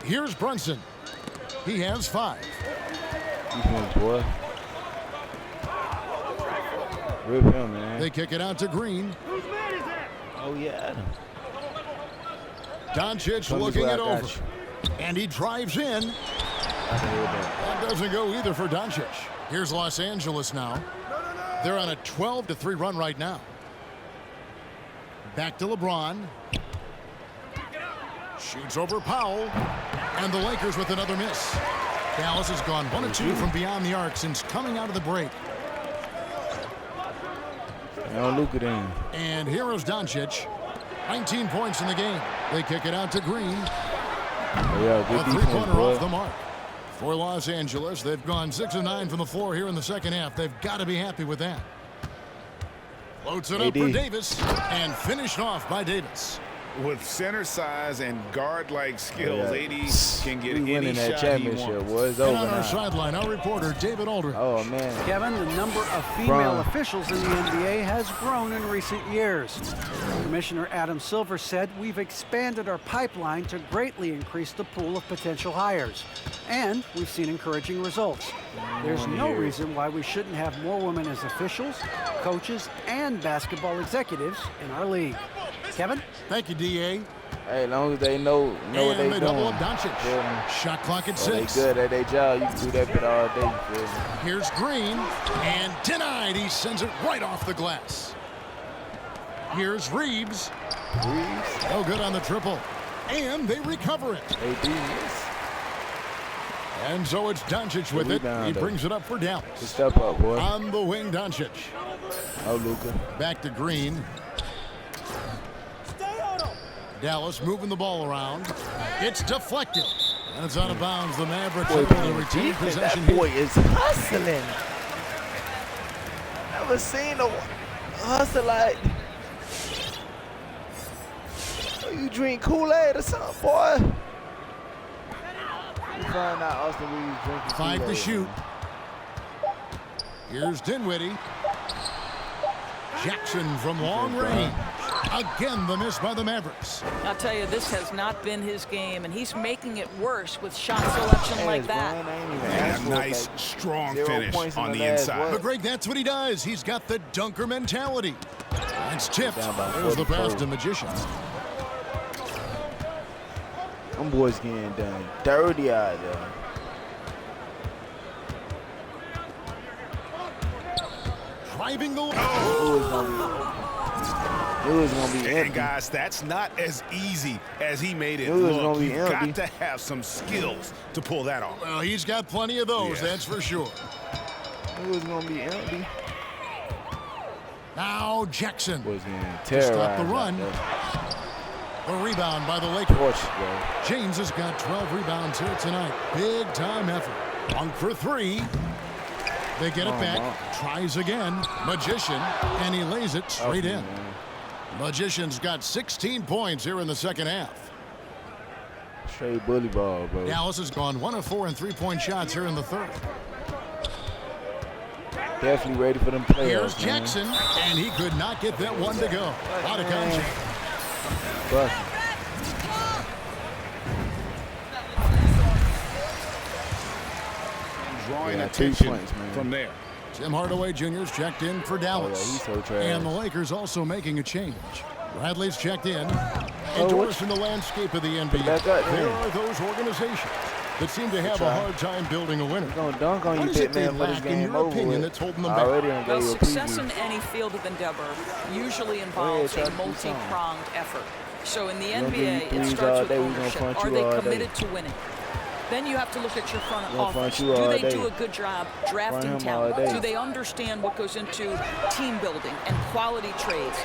Speaker 1: Here's Brunson. He has 5.
Speaker 4: Defense, boy. Rip him, man.
Speaker 1: They kick it out to Green.
Speaker 4: Oh, yeah.
Speaker 1: Doncic
Speaker 4: Come this
Speaker 1: looking
Speaker 4: way,
Speaker 1: it
Speaker 4: I
Speaker 1: over.
Speaker 4: got you.
Speaker 1: And he drives in. That doesn't go either for Doncic. Here's Los Angeles now. They're on a 12-3 run right now. Back to LeBron. Shoots over Powell. And the Lakers with another miss. Dallas has gone 1 of 2 from beyond the arc since coming out of the break.
Speaker 4: Now Luka then.
Speaker 1: And here is Doncic. 19 points in the game. They kick it out to Green.
Speaker 4: Oh, yeah,
Speaker 1: A
Speaker 4: good defense,
Speaker 1: three-pointer
Speaker 4: boy.
Speaker 1: off the mark. For Los Angeles, they've gone 6 of 9 from the floor here in the second half. They've got to be happy with that. Floats it up for
Speaker 4: AD.
Speaker 1: Davis. And finished off by Davis.
Speaker 2: With center size and guard-like skills,
Speaker 4: Yeah.
Speaker 2: AD can get
Speaker 4: We
Speaker 2: any
Speaker 4: winning that
Speaker 2: shot he
Speaker 4: championship,
Speaker 2: wants.
Speaker 4: boy. It's
Speaker 1: And
Speaker 4: over
Speaker 1: on our
Speaker 4: now.
Speaker 1: sideline, our reporter, David Aldridge.
Speaker 4: Oh, man.
Speaker 5: Kevin, the number of female
Speaker 4: Brian.
Speaker 5: officials in the NBA has grown in recent years. Commissioner Adam Silver said, "We've expanded our pipeline to greatly increase the pool of potential hires. And we've seen encouraging results. There's no reason why we shouldn't have more women as officials, coaches, and basketball executives in our league." Kevin?
Speaker 1: Thank you, DA.
Speaker 4: Hey, as long as they know what
Speaker 1: And
Speaker 4: they
Speaker 1: they
Speaker 4: doing.
Speaker 1: double up Doncic.
Speaker 4: Feel me?
Speaker 1: Shot clock at
Speaker 4: Oh, they
Speaker 1: 6.
Speaker 4: good at their job. You can do that bit all day. You feel me?
Speaker 1: Here's Green. And denied. He sends it right off the glass. Here's Reeves.
Speaker 4: Reeves.
Speaker 1: No good on the triple. And they recover it.
Speaker 4: AD miss.
Speaker 1: And so it's Doncic with it.
Speaker 4: rebound,
Speaker 1: He
Speaker 4: though.
Speaker 1: brings it up for
Speaker 4: Good
Speaker 1: Dallas.
Speaker 4: step up, boy.
Speaker 1: On the wing, Doncic.
Speaker 4: Oh, Luka.
Speaker 1: Back to Green. Dallas moving the ball around. It's deflected. And it's out of bounds. The Mavericks
Speaker 4: Boy,
Speaker 1: able to
Speaker 4: playing
Speaker 1: retain
Speaker 4: defense.
Speaker 1: possession
Speaker 4: That
Speaker 1: here.
Speaker 4: boy is hustling. Never seen a hustle like. Oh, you drink Kool-Aid or something, boy? You find out Austin Reeves drinking
Speaker 1: 5 to
Speaker 4: Kool-Aid.
Speaker 1: shoot. Here's Dinwiddie. Jackson from long range. Again, the miss by the Mavericks.
Speaker 3: I'll tell you, this has not been his game, and he's making it worse with shot selection like that.
Speaker 4: Brian, I ain't even
Speaker 2: And
Speaker 4: asked
Speaker 2: a
Speaker 4: for
Speaker 2: nice,
Speaker 4: like
Speaker 2: strong
Speaker 4: 0
Speaker 2: finish
Speaker 4: points in
Speaker 2: on the
Speaker 4: last,
Speaker 2: inside.
Speaker 4: what?
Speaker 1: But Greg, that's what he does. He's got the dunker mentality. It's tipped.
Speaker 4: Down by
Speaker 1: There's the
Speaker 4: 44.
Speaker 1: pass to Magician.
Speaker 4: Them boys getting done dirty out there.
Speaker 1: Driving the
Speaker 4: It was gonna be
Speaker 2: And
Speaker 4: empty.
Speaker 2: guys, that's not as easy as he made it
Speaker 4: It was
Speaker 2: look.
Speaker 4: gonna be
Speaker 2: You've got
Speaker 4: empty.
Speaker 2: to have some skills to pull that off.
Speaker 1: Well, he's got plenty of those,
Speaker 2: Yeah.
Speaker 1: that's for sure.
Speaker 4: It was gonna be empty.
Speaker 1: Now Jackson.
Speaker 4: Boys getting
Speaker 1: To stop
Speaker 4: terrorized
Speaker 1: the run.
Speaker 4: out there.
Speaker 1: The rebound by the Lakers.
Speaker 4: Torch, bro.
Speaker 1: James has got 12 rebounds here tonight. Big time effort. Dunk for 3. They get it back. Tries again. Magician. And he lays it straight in.
Speaker 4: Man.
Speaker 1: Magician's got 16 points here in the second half.
Speaker 4: Straight bully ball, bro.
Speaker 1: Dallas has gone 1 of 4 in three-point shots here in the third.
Speaker 4: Definitely ready for them playoffs.
Speaker 1: Here's
Speaker 4: man.
Speaker 1: Jackson. And he could not get that one to go. Out of contact.
Speaker 4: Fuck.
Speaker 2: Drawing
Speaker 4: Yeah, 2
Speaker 2: attention
Speaker 4: points, man.
Speaker 2: from there.
Speaker 1: Tim Hardaway Jr.'s checked in for Dallas.
Speaker 4: Oh, yeah, he's so trash.
Speaker 1: And the Lakers also making a change. Bradley's checked in.
Speaker 4: Oh,
Speaker 1: Endorsed in the landscape of the NBA.
Speaker 4: Back up,
Speaker 1: There
Speaker 4: man.
Speaker 1: are those organizations. that seem to have a hard time building a winner.
Speaker 4: He's going to dunk on
Speaker 1: What
Speaker 4: you,
Speaker 1: is it they
Speaker 4: Pittman, for this
Speaker 1: lack, in
Speaker 4: game
Speaker 1: your
Speaker 4: over
Speaker 1: opinion,
Speaker 4: with.
Speaker 1: that's holding them
Speaker 4: Already
Speaker 1: back?
Speaker 4: done
Speaker 3: Well,
Speaker 4: gave you a
Speaker 3: success
Speaker 4: preview.
Speaker 3: in any field of endeavor usually involves a multi-pronged effort. So in the NBA, it starts with ownership. Are they committed to winning? Then you have to look at your front office. Do they do a good job drafting talent? Do they understand what goes into team building and quality trades?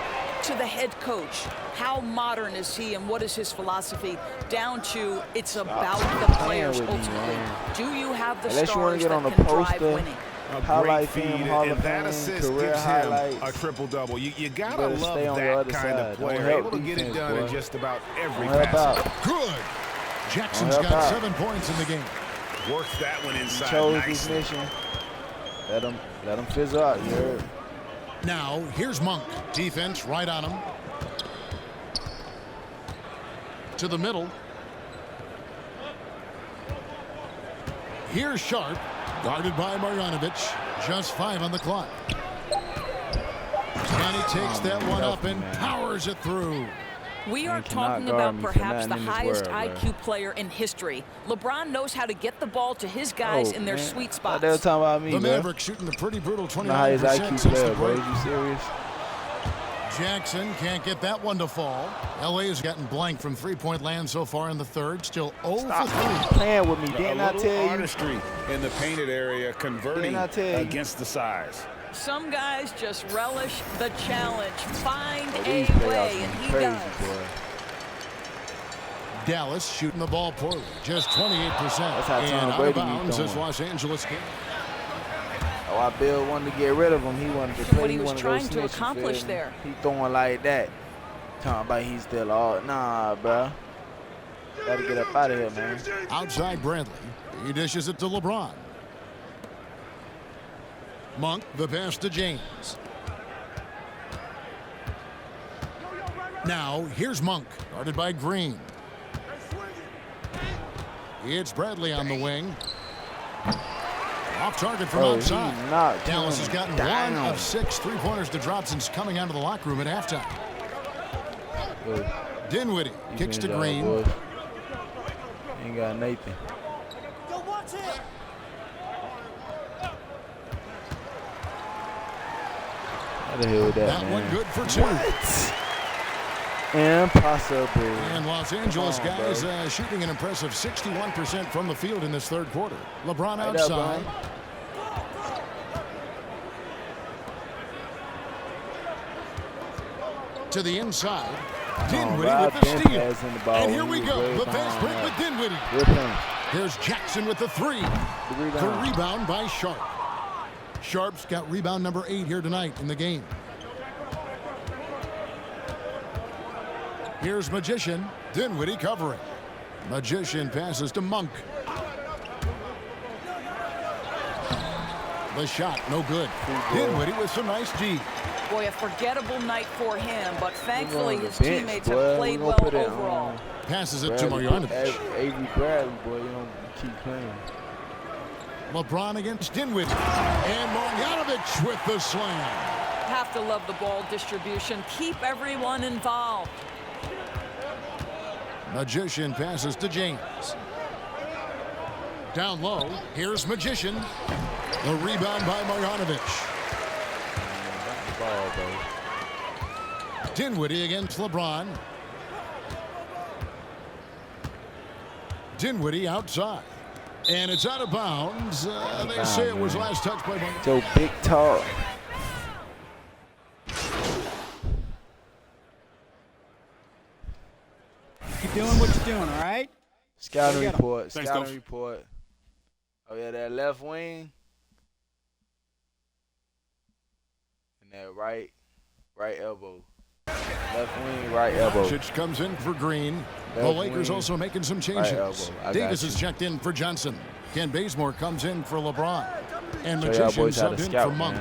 Speaker 3: To the head coach, how modern is he and what is his philosophy? Down to it's about the players ultimately. Do you have the stars that can drive winning?
Speaker 2: A great feed, and that assist gives him a triple-double. You gotta love that kind of player, able to get it done in just about every facet.
Speaker 1: Good. Jackson's got 7 points in the game.
Speaker 2: Works that one inside.
Speaker 4: Chose his mission. Let him fizzle out. You heard?
Speaker 1: Now here's Monk. Defense right on him. To the middle. Here's Sharp. Guarded by Marjanovic. Just 5 on the clock. And he takes that one up and powers it through.
Speaker 3: We are talking about perhaps the highest IQ player in history. LeBron knows how to get the ball to his guys in their sweet spots.
Speaker 4: They were talking about me,
Speaker 1: the Mavericks shooting a pretty brutal 29%
Speaker 4: highest IQ
Speaker 1: since the
Speaker 4: player, bro.
Speaker 1: break.
Speaker 4: You serious?
Speaker 1: Jackson can't get that one to fall. LA has gotten blank from three-point land so far in the third. Still 0 for 3.
Speaker 4: Playing with me, didn't I tell you?
Speaker 2: Artistry in the painted area, converting against the size.
Speaker 3: Some guys just relish the challenge. Find a way, and he does.
Speaker 1: Dallas shooting the ball poorly, just 28%.
Speaker 4: That's how
Speaker 1: and
Speaker 4: Tom
Speaker 1: out
Speaker 4: Brady
Speaker 1: of bounds
Speaker 4: be
Speaker 1: as Los Angeles game.
Speaker 4: Oh, I Bill wanted to get rid of him. He wanted to play.
Speaker 3: What he was
Speaker 4: wanted
Speaker 3: trying
Speaker 4: to
Speaker 3: to accomplish there.
Speaker 4: He throwing like that. Talking about he's still all. Nah, bro. Gotta get up out of here, man.
Speaker 1: Outside Bradley. He dishes it to LeBron. Monk, the pass to James. Now, here's Monk, guarded by Green. It's Bradley on the wing. Off target from outside. Dallas has gotten 1 of 6 three-pointers to drop since coming out of the locker room at halftime. Dinwiddie kicks to Green.
Speaker 4: Ain't got Nathan.
Speaker 1: That
Speaker 4: man.
Speaker 1: one good for 2.
Speaker 4: Impossible.
Speaker 1: And Los Angeles guys shooting an impressive 61% from the field in this third quarter. LeBron outside. To the inside. Dinwiddie with the steal. And here we go. The fast break with Dinwiddie. Here's Jackson with the 3. The rebound by Sharp. Sharp's got rebound number 8 here tonight in the game. Here's Magician. Dinwiddie covering. Magician passes to Monk. The shot, no good. Dinwiddie with some nice G.
Speaker 3: Boy, a forgettable night for him, but thankfully his teammates have played well overall.
Speaker 1: Passes it to Marjanovic.
Speaker 4: Avery Bradley, boy, you don't keep playing.
Speaker 1: LeBron against Dinwiddie. And Marjanovic with the slam.
Speaker 3: Have to love the ball distribution. Keep everyone involved.
Speaker 1: Magician passes to James. Down low, here's Magician. The rebound by Marjanovic. Dinwiddie against LeBron. Dinwiddie outside. And it's out of bounds. They say it was last touched by Monk.
Speaker 4: So big talk.
Speaker 9: Keep doing what you're doing, all right?
Speaker 4: Scouting report.
Speaker 9: Thanks,
Speaker 4: Scouting
Speaker 9: Coach.
Speaker 4: report. Oh, yeah, that left wing. And that right elbow. Left wing, right elbow.
Speaker 1: Doncic comes in for Green. The Lakers also making some changes. Davis is checked in for Johnson. Ken Bazemore comes in for LeBron. And Magician subbed in for Monk.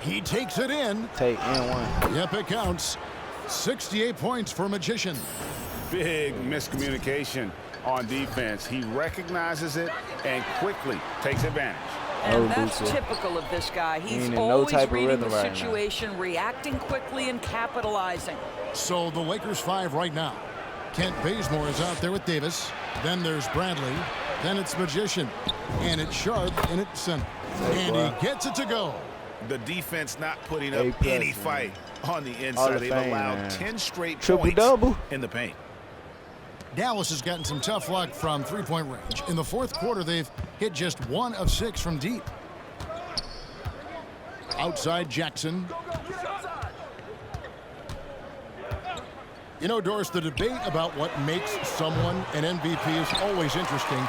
Speaker 1: He takes it in.
Speaker 4: Take in one.
Speaker 1: Yep, it counts. 68 points for Magician.
Speaker 2: Big miscommunication on defense. He recognizes it and quickly takes advantage.
Speaker 3: And that's typical of this guy. He's always reading the situation, reacting quickly, and capitalizing.
Speaker 1: So the Lakers 5 right now. Kent Bazemore is out there with Davis. Then there's Bradley. Then it's Magician. And it's sharp and it's center. And he gets it to go.
Speaker 2: The defense not putting up any fight on the inside. They've allowed 10 straight points in the paint.
Speaker 1: Dallas has gotten some tough luck from three-point range. In the fourth quarter, they've hit just 1 of 6 from deep. Outside Jackson. You know, Doris, the debate about what makes someone an MVP is always interesting.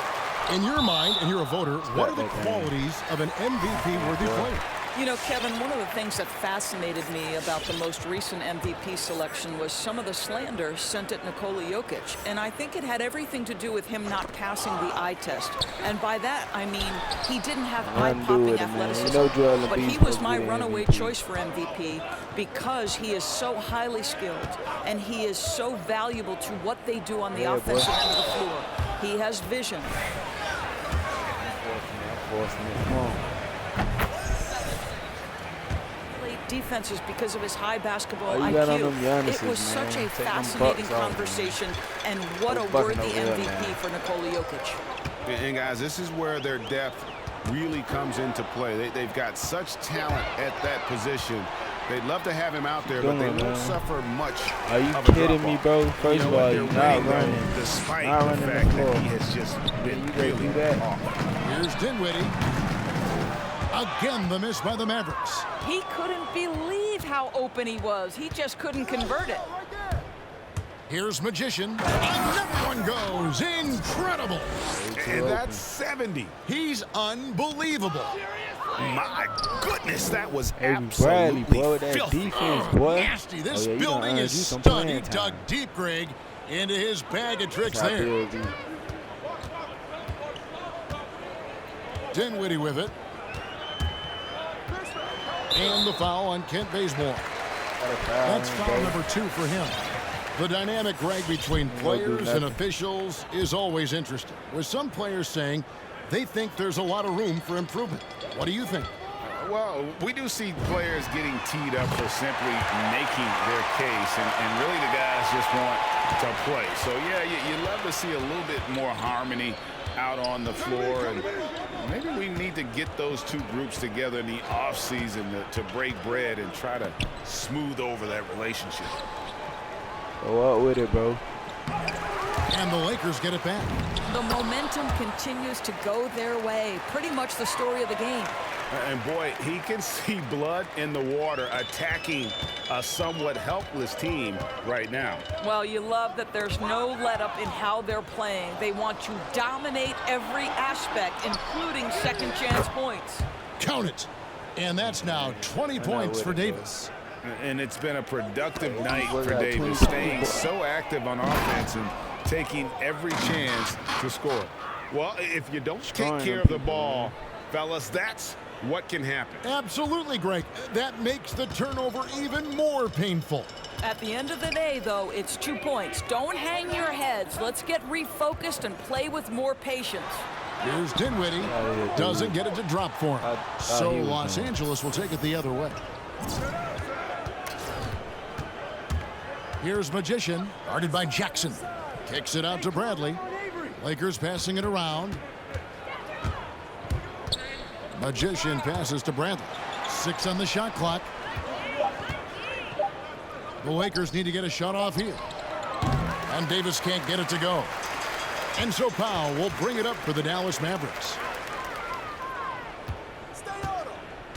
Speaker 1: In your mind, and you're a voter, what are the qualities of an MVP-worthy player?
Speaker 3: You know, Kevin, one of the things that fascinated me about the most recent MVP selection was some of the slander sent at Nikola Jokic. And I think it had everything to do with him not passing the eye test. And by that, I mean, he didn't have eye-popping athleticism. But he was my runaway choice for MVP because he is so highly skilled and he is so valuable to what they do on the offensive end of the floor. He has vision. Defenses because of his high basketball IQ. It was such a fascinating conversation, and what a worthy MVP for Nikola Jokic.
Speaker 7: And guys, this is where their depth really comes into play. They've got such talent at that position. They'd love to have him out there, but they won't suffer much.
Speaker 4: Are you kidding me, bro? First of all, you're not running.
Speaker 2: Despite the fact that he has just been really off.
Speaker 1: Here's Dinwiddie. Again, the miss by the Mavericks.
Speaker 3: He couldn't believe how open he was. He just couldn't convert it.
Speaker 1: Here's Magician. Another one goes. Incredible.
Speaker 7: And that's 70.
Speaker 1: He's unbelievable.
Speaker 2: My goodness, that was
Speaker 4: Bradley, boy, that defense, boy.
Speaker 1: Nasty. This building is stunned. He dug deep, Greg, into his bag of tricks there. Dinwiddie with it. And the foul on Kent Bazemore. That's foul number 2 for him. The dynamic, Greg, between players and officials is always interesting, with some players saying they think there's a lot of room for improvement. What do you think?
Speaker 2: Well, we do see players getting teed up for simply making their case, and really the guys just want to play. So, yeah, you love to see a little bit more harmony out on the floor, and maybe we need to get those two groups together in the offseason to break bread and try to smooth over that relationship.
Speaker 4: Go up with it, bro.
Speaker 1: And the Lakers get it back.
Speaker 3: The momentum continues to go their way. Pretty much the story of the game.
Speaker 7: And boy, he can see blood in the water attacking a somewhat helpless team right now.
Speaker 3: Well, you love that there's no let-up in how they're playing. They want to dominate every aspect, including second chance points.
Speaker 1: Count it. And that's now 20 points for Davis.
Speaker 2: And it's been a productive night for Davis, staying so active on offense and taking every chance to score.
Speaker 7: Well, if you don't take care of the ball, fellas, that's what can happen.
Speaker 1: Absolutely, Greg. That makes the turnover even more painful.
Speaker 3: At the end of the day, though, it's 2 points. Don't hang your heads. Let's get refocused and play with more patience.
Speaker 1: Here's Dinwiddie. Doesn't get it to drop for him. So Los Angeles will take it the other way. Here's Magician, guarded by Jackson. Kicks it out to Bradley. Lakers passing it around. Magician passes to Bradley. 6 on the shot clock. The Lakers need to get a shot off here. And Davis can't get it to go. And so Powell will bring it up for the Dallas Mavericks.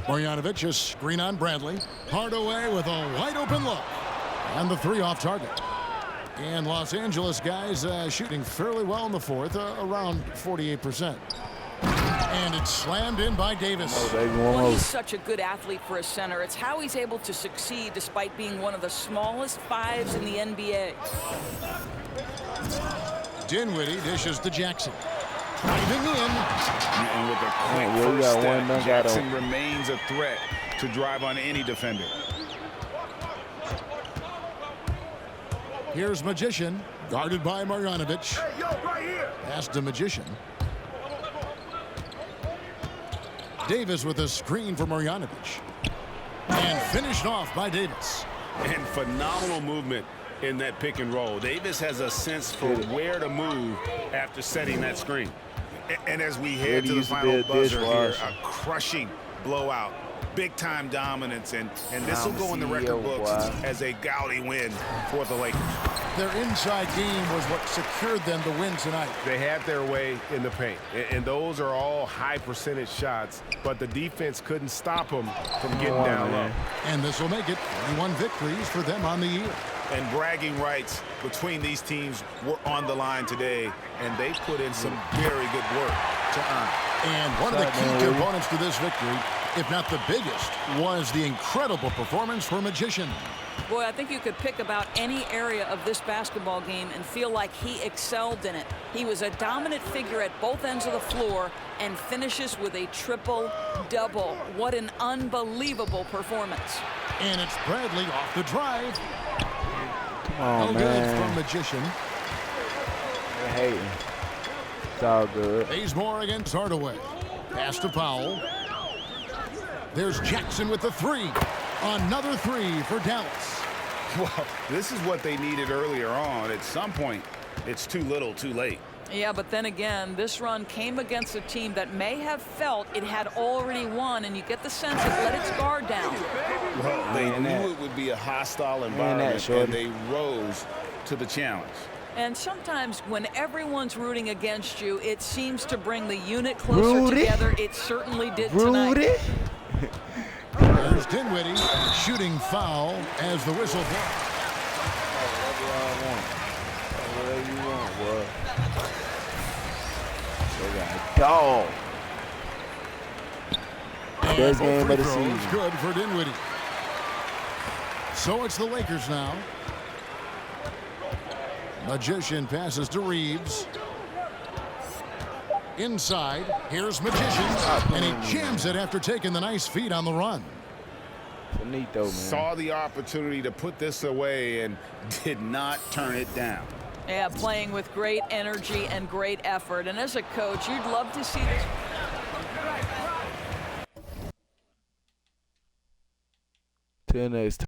Speaker 1: Marjanovic, a screen on Bradley. Hardaway with a wide open look. And the 3 off target. And Los Angeles guys shooting fairly well in the fourth, around 48%. And it's slammed in by Davis.
Speaker 3: Well, he's such a good athlete for a center. It's how he's able to succeed despite being one of the smallest 5s in the NBA.
Speaker 1: Dinwiddie dishes to Jackson. Driving in.
Speaker 2: And with a quick first step, Jackson remains a threat to drive on any defender.
Speaker 1: Here's Magician, guarded by Marjanovic.
Speaker 2: Hey, yo, right here.
Speaker 1: Pass to Magician. Davis with a screen for Marjanovic. And finished off by Davis.
Speaker 7: And phenomenal movement in that pick and roll. Davis has a sense for where to move after setting that screen.
Speaker 2: And as we head to the final buzzer here, a crushing blowout. Big-time dominance, and this will go in the record books as a gaudy win for the Lakers.
Speaker 1: Their inside game was what secured them the win tonight.
Speaker 7: They had their way in the paint, and those are all high-percentage shots, but the defense couldn't stop them from getting down low.
Speaker 1: And this will make it 41 victories for them on the year.
Speaker 2: And bragging rights between these teams were on the line today, and they put in some very good work to earn it.
Speaker 1: And one of the key components to this victory, if not the biggest, was the incredible performance for Magician.
Speaker 3: Boy, I think you could pick about any area of this basketball game and feel like he excelled in it. He was a dominant figure at both ends of the floor and finishes with a triple-double. What an unbelievable performance.
Speaker 1: And it's Bradley off the drive.
Speaker 4: Come on,
Speaker 1: no good from Magician.
Speaker 4: They're hating. It's all good.
Speaker 1: Bazemore against Hardaway. Pass to Powell. There's Jackson with the three. Another three for Dallas.
Speaker 2: Well, this is what they needed earlier on. At some point, it's too little, too late.
Speaker 3: Yeah, but then again, this run came against a team that may have felt it had already won, and you get the sense it let its guard down.
Speaker 2: Well, they knew it would be a hostile environment, and they rose to the challenge.
Speaker 3: And sometimes when everyone's rooting against you, it seems to bring the unit closer together. It certainly did tonight.
Speaker 1: There's Dinwiddie shooting foul as the whistle blows.
Speaker 4: Whatever you want, boy. They got a dog. Best game of the season.
Speaker 1: Good for Dinwiddie. So it's the Lakers now. Magician passes to Reeves. Inside, here's Magician, and he jams it after taking the nice feed on the run.
Speaker 4: Finito, man.
Speaker 2: Saw the opportunity to put this away and did not turn it down.
Speaker 3: Yeah, playing with great energy and great effort. And as a coach, you'd love to see this.
Speaker 4: Till next time.